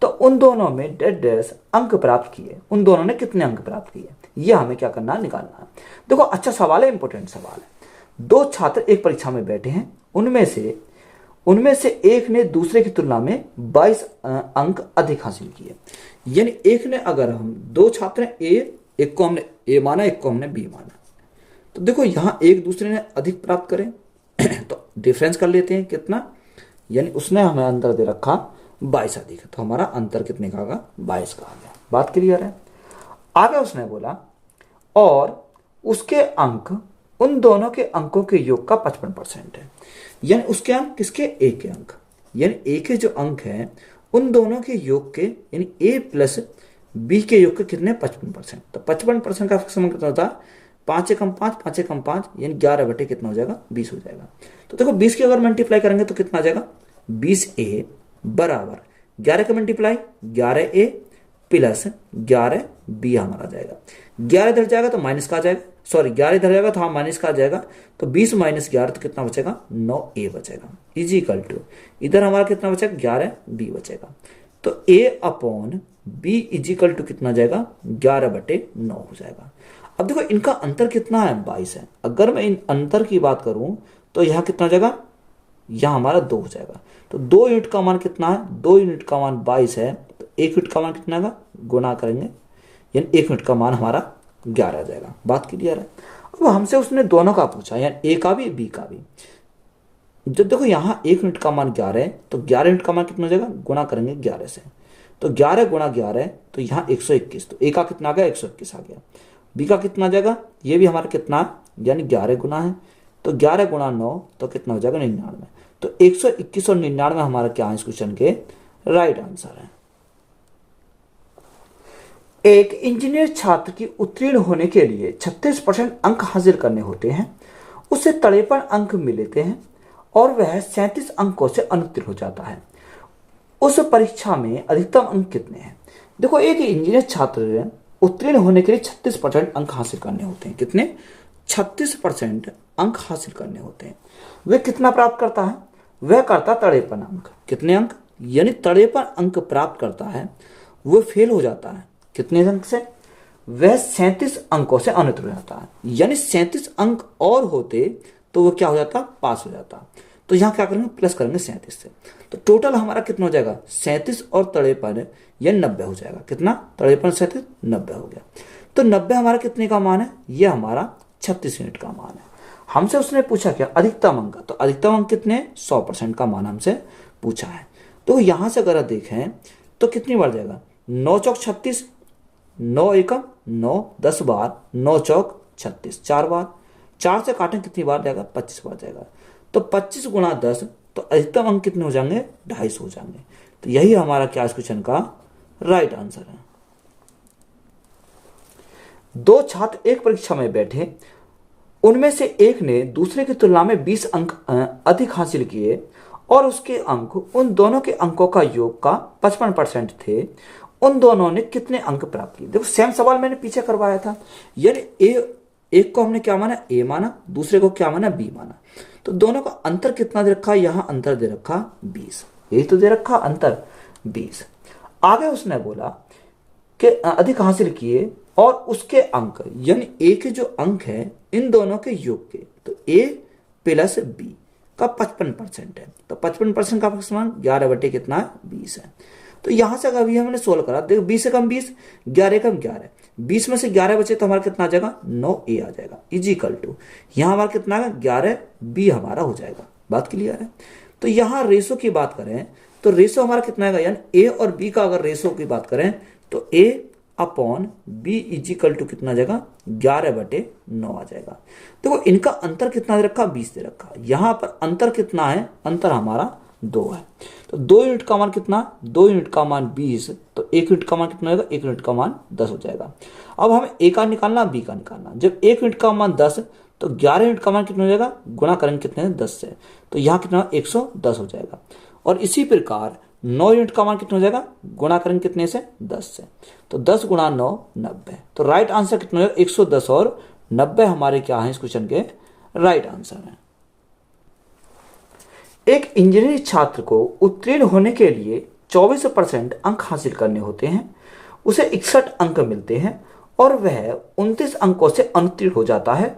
[SPEAKER 1] तो उन दोनों में डैश अंक प्राप्त किए। उन दोनों ने कितने अंक प्राप्त किए, यह हमें क्या करना है? निकालना है। देखो अच्छा सवाल है, इंपॉर्टेंट सवाल है। दो छात्र एक परीक्षा में बैठे हैं, उनमें से एक ने दूसरे की तुलना में 22 अंक अधिक हासिल किए। यानी एक ने, अगर हम दो छात्र हैं, एक को हमने ए माना, एक को हमने बी माना, तो देखो यहां एक दूसरे ने अधिक प्राप्त करें तो डिफरेंस कर लेते हैं कितना, यानी उसने हमें अंतर दे रखा 22 अधिक, तो हमारा अंतर कितने का आ गया? 22 का आ गया। बात क्लियर है? आगे उसने बोला और उसके अंक उन दोनों के अंकों के योग का 55% है। यानी उसके अंक किसके? ए के अंक, यानी ए के जो अंक हैं उन दोनों के योग के, यानी ए प्लस बी के योग के कितने? 55%। तो 55% का समान कितना होता है? 5 से कम 5, 5 से कम 5, यानी 11 बटे कितना हो जाएगा? 20 हो जाएगा। तो देखो 20 की अगर मल्टीप्लाई करेंगे तो कितना आ जाएगा? 20a बराबर 11 का मल्टीप्लाई 11a प्लस 11b हमारा जाएगा। 11 इधर जाएगा तो माइनस का आ जाएगा, सॉरी 11 इधर जाएगा तो हाँ माइनस का आ जाएगा। तो 20 माइनस 11 तो कितना बचेगा? 9a बचेगा। इज इक्वल टू इधर हमारा कितना बचेगा? 11b बचेगा। तो a upon b is equal to कितना जाएगा? 11 बटे 9 हो जाएगा। अब देखो इनका अंतर कितना है? 22 है। अगर मैं इन अंतर की बात करूं तो यहाँ कितना हो जाएगा? यहाँ हमारा 2 हो जाएगा। तो 2 यूनिट का मान कितना है? 2 यूनिट का मान 22 है, तो 1 यूनिट का मान कितना आएगा? गुणा करेंगे, यानी 1 यूनिट का मान हमारा 11 आ जाएगा। बात क्लियर है? अब हमसे उसने दोनों का पूछा, यानी ए का भी बी का भी। जब देखो यहाँ 1 यूनिट का मान 11 है, तो 11 यूनिट का मान कितना हो जाएगा? गुणा करेंगे 11 से, तो 11 गुणा 11 तो यहाँ 121, तो ए का कितना आ गया? 121 आ गया। बी का कितना आ जाएगा? ये भी हमारा कितना, यानी 11 गुना है, तो 11 गुणा 9 तो कितना हो जाएगा? 99। तो 121 और 99 हमारा क्या है इस क्वेश्चन के राइट आंसर है। एक इंजीनियर छात्र की उत्तीर्ण होने के लिए 36% अंक हासिल करने होते हैं, उसे 53 अंक मिलते हैं और वह 37 अंकों से अनुत्तीर्ण हो जाता है। उस परीक्षा में अधिकतम अंक कितने हैं? देखो एक इंजीनियर छात्र उत्तीर्ण होने के लिए 36% अंक हासिल करने होते हैं। कितने? 36% अंक हासिल करने होते हैं। वह कितना प्राप्त करता है? वह करता 53 अंक। कितने अंक? यानी 53 अंक प्राप्त करता है। वह फेल हो जाता है कितने अंक से? वह 37 अंकों से अनुत्तीर्ण हो जाता है, यानी 37 अंक और होते तो वह क्या हो जाता? पास हो जाता। तो यहां क्या करेंगे? प्लस करेंगे 37 से, तो टोटल हमारा कितना हो जाएगा? 37 और 53 यह 90 हो जाएगा। कितना? 53 37 90 हो गया। तो 90 हमारा कितने का मान है? यह हमारा 36 यूनिट का मान है। हमसे उसने पूछा क्या? अधिकतम अंक। तो अधिकतम अंक कितने? 100% का मान हमसे पूछा है। तो यहां से अगर देखें तो कितनी बार जाएगा? 9 चौक 36, 9 एकम 9, 10 बार 9 चौक 36, 4 बार। 4 से काटें कितनी बार जाएगा? 25 बार जाएगा। तो 25 गुणा 10, तो अधिकतम अंक कितने हो जाएंगे? 250 हो जाएंगे। तो यही हमारा क्या इस क्वेश्चन का राइट आंसर है। दो छात्र एक परीक्षा में बैठे, उनमें से एक ने दूसरे की तुलना में 20 अंक अधिक हासिल किए और उसके अंक उन दोनों के अंकों का योग का 55% थे। उन दोनों ने कितने अंक प्राप्त किए? देखो सेम सवाल मैंने पीछे करवाया था, यानी एक को हमने क्या माना? ए माना, दूसरे को क्या माना? बी माना। तो दोनों का अंतर कितना दे रखा? यहां अंतर दे रखा 20, यही तो दे रखा अंतर 20। आगे उसने बोला कि अधिक हासिल किए और उसके अंक, यानी ए के जो अंक है इन दोनों के योग के, तो ए प्लस बी का 55% है। तो 55% का समान 11 बटे कितना है? 20 है। तो यहां से अगर अभी हमने सोल्व करा, देखो 20 से कम 20, 11 कम 11, 20 में से 11 बचे तो हमारा कितना आ जाएगा, 9a आ जाएगा, इजिकल टू यहां हमारा कितना आएगा, 11b हमारा हो जाएगा। बात क्लियर है। तो यहां रेशो की बात करें तो रेशो हमारा कितना आएगा, यानी a और b का अगर रेशो की बात करें तो a upon B is equal to कितना आ जाएगा, 11/9 आ जाएगा। देखो इनका अंतर कितना दे रखा, 20 दे रखा। यहां पर अंतर कितना है, अंतर हमारा 2 है। तो 2 यूनिट का मान कितना, 2 यूनिट का मान 20, तो 1 यूनिट का मान कितना होगा, 1 यूनिट का मान 10 हो जाएगा। अब हमें a का निकालना, b का निकालना। जब 1 यूनिट का मान 10 तो 11 यूनिट का मान कितना हो जाएगा, गुणा करेंगे कितने 10 से, तो यहाँ कितना 110 हो जाएगा। और इसी प्रकार 9 यूनिट का मान कितना हो जाएगा, गुणा करेंगे कितने से, 10 से, तो 10 गुणा 9 90। तो राइट आंसर कितना हो जाएगा, 110 और 90 हमारे क्या है इस क्वेश्चन के राइट आंसर है। एक इंजीनियरिंग छात्र को उत्तीर्ण होने के लिए 24% अंक हासिल करने होते हैं, उसे 61 अंक मिलते हैं और वह 29 अंकों से अनुत्तीर्ण हो जाता है,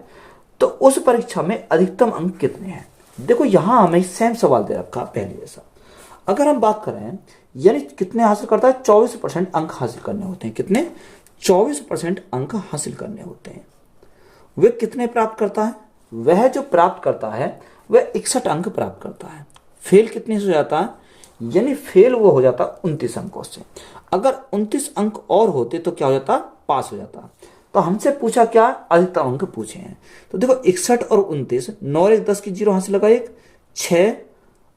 [SPEAKER 1] तो उस परीक्षा में अधिकतम अंक कितने हैं। देखो यहां हमें सेम सवाल दे रखा पहले जैसा। अगर हम बात करें यानी कितने हासिल करता है, 24% अंक हासिल करने होते हैं। कितने, 24% अंक हासिल करने होते हैं। वह कितने प्राप्त करता है, वह जो प्राप्त करता है वह 61 अंक प्राप्त करता है। फेल कितने से हो जाता है, यानी फेल वो हो जाता 29 अंकों से। अगर 29 अंक और होते तो क्या हो जाता, पास हो जाता। तो हमसे पूछा क्या, अधिकतम अंक पूछे हैं। तो देखो 61 और 29, 9 और 1 10 की 0 हासिल लगा, 1 6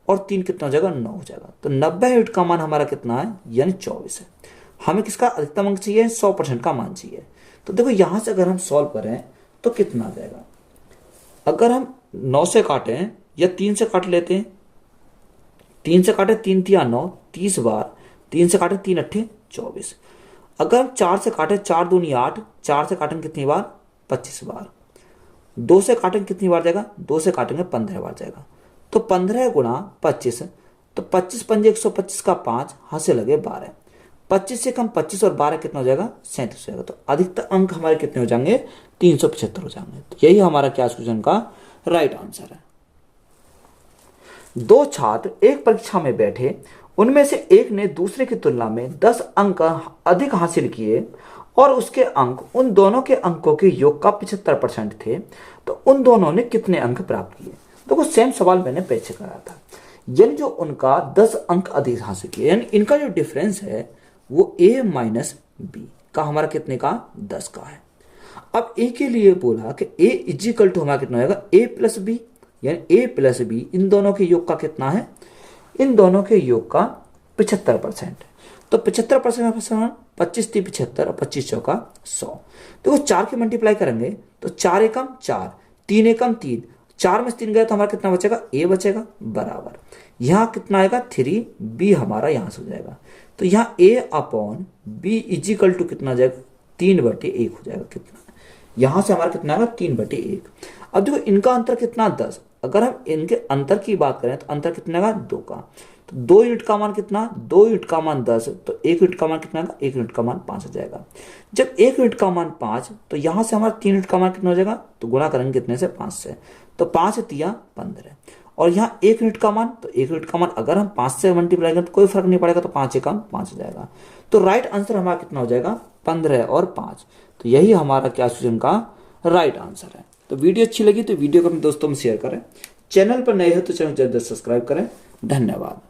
[SPEAKER 1] और 3 कितना हो जाएगा, 9 हो जाएगा। तो 90 यूनिट का मान हमारा कितना है, यानी 24 है। हमें किसका अधिकतम अंक चाहिए, 100% का मान चाहिए। तो देखो यहां से अगर हम सॉल्व करें तो कितना आ जाएगा, अगर हम 9 से काटें या 3 से काट लेते हैं, 3 से काटे 3 तिया 9, 30 बार, 3 से काटे 3 अट्ठे 24। अगर हम 4 से काटे, 4 दूनी 8, 4 से काटेंगे कितनी बार, 25 बार। 2 से काटेंगे कितनी बार जाएगा, 2 से काटेंगे 15 बार जाएगा। तो 15 गुणा 25, तो 25 पंजे 125 का 5 हाथ से लगे 12, 25 से कम 25 और 12 कितना हो जाएगा, 37 हो जाएगा। तो अधिकतम अंक हमारे कितने हो जाएंगे, 375 हो जाएंगे। तो यही हमारा क्या क्वेश्चन का राइट आंसर है। दो छात्र एक परीक्षा में बैठे, उनमें से एक ने दूसरे की तुलना में 10 अंक अधिक हासिल किए और उसके अंक उन दोनों के अंकों के योग का 75% थे, तो उन दोनों ने कितने अंक प्राप्त किए। देखो सेम सवाल मैंने पीछे करा था, यानी जो उनका 10 अंक अधिक हासिल किए, यानी इनका जो डिफरेंस है वो a माइनस बी का हमारा कितने का, 10 का है। अब a के लिए बोला कि a इजिकल टू हमारा कितना होगा, a प्लस बी, यानी a प्लस बी इन दोनों के योग का कितना है, इन दोनों के योग का 75%। तो 75% 25 3 75 और 25 चौका 100। देखो 4 की मल्टीप्लाई करेंगे तो 4 एकम 4, 3 एकम 3, 4 में से 3 गए तो हमारा कितना बचेगा, a बचेगा, बराबर यहाँ कितना आएगा 3b हमारा यहाँ से हो जाएगा। तो यहाँ a upon b is equal to कितना जाएगा, 3/1 हो जाएगा। कितना यहां से हमारा कितना आएगा, 3/1। अब देखो इनका अंतर कितना, 10। अगर हम इनके अंतर की बात करें तो अंतर कितना आएगा, 2 का। तो 2 यूनिट का मान कितना, 2 यूनिट का मान 10, तो 1 यूनिट का मान कितना आएगा, 1 यूनिट का मान 5 हो जाएगा। जब 1 यूनिट का मान 5, तो यहां से हमारा 3 यूनिट का मान कितना हो जाएगा, तो गुणा करेंगे कितने से, 5 से, तो 5 तिया 15। और यहाँ 1 यूनिट का मान, तो 1 यूनिट का मान अगर हम 5 से मल्टीप्लाई करें तो कोई फर्क नहीं पड़ेगा, तो 5 एकम 5 हो जाएगा। तो राइट आंसर हमारा कितना हो जाएगा, 15 और 5। तो यही हमारा क्या क्वेश्चन का राइट आंसर है। तो वीडियो अच्छी लगी तो वीडियो को अपने दोस्तों में शेयर करें, चैनल पर नए हो तो चैनल जल्द सब्सक्राइब करें। धन्यवाद।